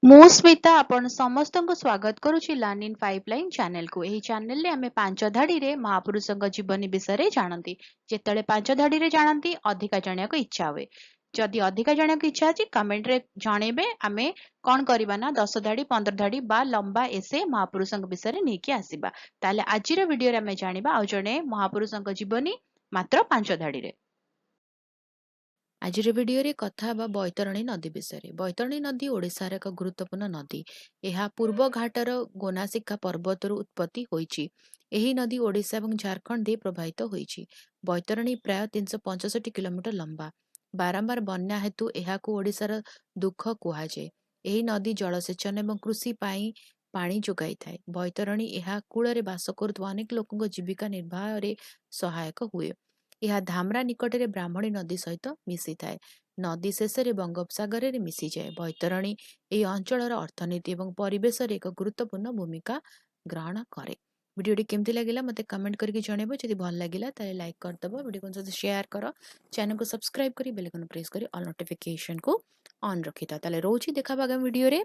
ମୁଁ ସ୍ମିତା ଆପଣ ସମସ୍ତଙ୍କୁ ସ୍ୱାଗତ କରୁଛି ଲର୍ନ ଇନ୍ ପାଇପଲାଇନ ଚ୍ୟାନେଲକୁ। ଏହି ଚ୍ୟାନେଲରେ ଆମେ ପାଞ୍ଚ ଧାଡିରେ ମହାପୁରୁଷଙ୍କ ଜୀବନୀ ବିଷୟରେ ଜାଣନ୍ତି। ଯେତେବେଳେ ପାଞ୍ଚ ଧାଡିରେ ଜାଣନ୍ତି ଅଧିକା ଜାଣିବାକୁ ଇଚ୍ଛା ହୁଏ। ଯଦି ଅଧିକା ଜାଣିବାକୁ ଇଚ୍ଛା ଅଛି କମେଣ୍ଟରେ ଜଣେଇବେ। ଆମେ କଣ କରିବା ନା 10 ଧାଡି 15 ଧାଡି ବା ଲମ୍ବା ଏସେ ମହାପୁରୁଷଙ୍କ ବିଷୟରେ ନେଇକି ଆସିବା। ତାହେଲେ ଆଜିର ଭିଡିଓରେ ଆମେ ଜାଣିବା ଆଉ ଜଣେ ମହାପୁରୁଷଙ୍କ ଜୀବନୀ ମାତ୍ର 5 ଧାଡିରେ। ଆଜିର ଭିଡିଓରେ କଥା ହେବା ବୈତରଣୀ ନଦୀ ବିଷୟରେ। ବୈତରଣୀ ନଦୀ ଓଡ଼ିଶାର ଏକ ଗୁରୁତ୍ୱପୂର୍ଣ୍ଣ ନଦୀ। ଏହା ପୂର୍ବ ଘାଟର ଗୋନାସିକା ପର୍ବତରୁ ଉତ୍ପତ୍ତି ହୋଇଛି। ଏହି ନଦୀ ଓଡ଼ିଶା ଏବଂ ଝାରଖଣ୍ଡ ଦେଇ ପ୍ରବାହିତ ହୋଇଛି। ବୈତରଣୀ ପ୍ରାୟ 365 କିଲୋମିଟର ଲମ୍ବା। ବାରମ୍ବାର ବନ୍ୟା ହେତୁ ଏହାକୁ ଓଡ଼ିଶାର ଦୁଃଖ କୁହାଯାଏ। ଏହି ନଦୀ ଜଳସେଚନ ଏବଂ କୃଷି ପାଇଁ ପାଣି ଯୋଗାଇଥାଏ। ବୈତରଣୀ ଏହା କୂଳରେ ବାସ କରୁଥିବା ଅନେକ ଲୋକଙ୍କ ଜୀବିକା ନିର୍ବାହରେ ସହାୟକ ହୁଏ। ଏହା ଧାମରା ନିକଟରେ ବ୍ରାହ୍ମଣୀ ନଦୀ ସହିତ ମିଶିଥାଏ। ନଦୀ ଶେଷରେ ବଙ୍ଗୋପସାଗରରେ ମିଶିଯାଏ। ବୈତରଣୀ ଏହି ଅଞ୍ଚଳର ଅର୍ଥନୀତି ଏବଂ ପରିବେଶରେ ଏକ ଗୁରୁତ୍ୱପୂର୍ଣ୍ଣ ଭୂମିକା ଗ୍ରହଣ କରେ। ଭିଡ଼ିଓଟି କେମିତି ଲାଗିଲା ମୋତେ କମେଣ୍ଟ କରିକି ଜଣାଇବ। ଯଦି ଭଲ ଲାଗିଲା ତାହେଲେ ଲାଇକ୍ କରିଦେବ, ଭିଡ଼ିଓକୁ ସହିତ ସେୟାର କର, ଚ୍ୟାନେଲକୁ ସବସ୍କ୍ରାଇବ କରି ବେଲ୍ ଆଇକନ୍ ପ୍ରେସ୍ କରି ଅଲ୍ ନୋଟିଫିକେସନକୁ ଅନ୍ ରଖିଥାଅ। ତାହେଲେ ରହୁଛି ଦେଖା ଆଗାମୀ ଭିଡ଼ିଓରେ।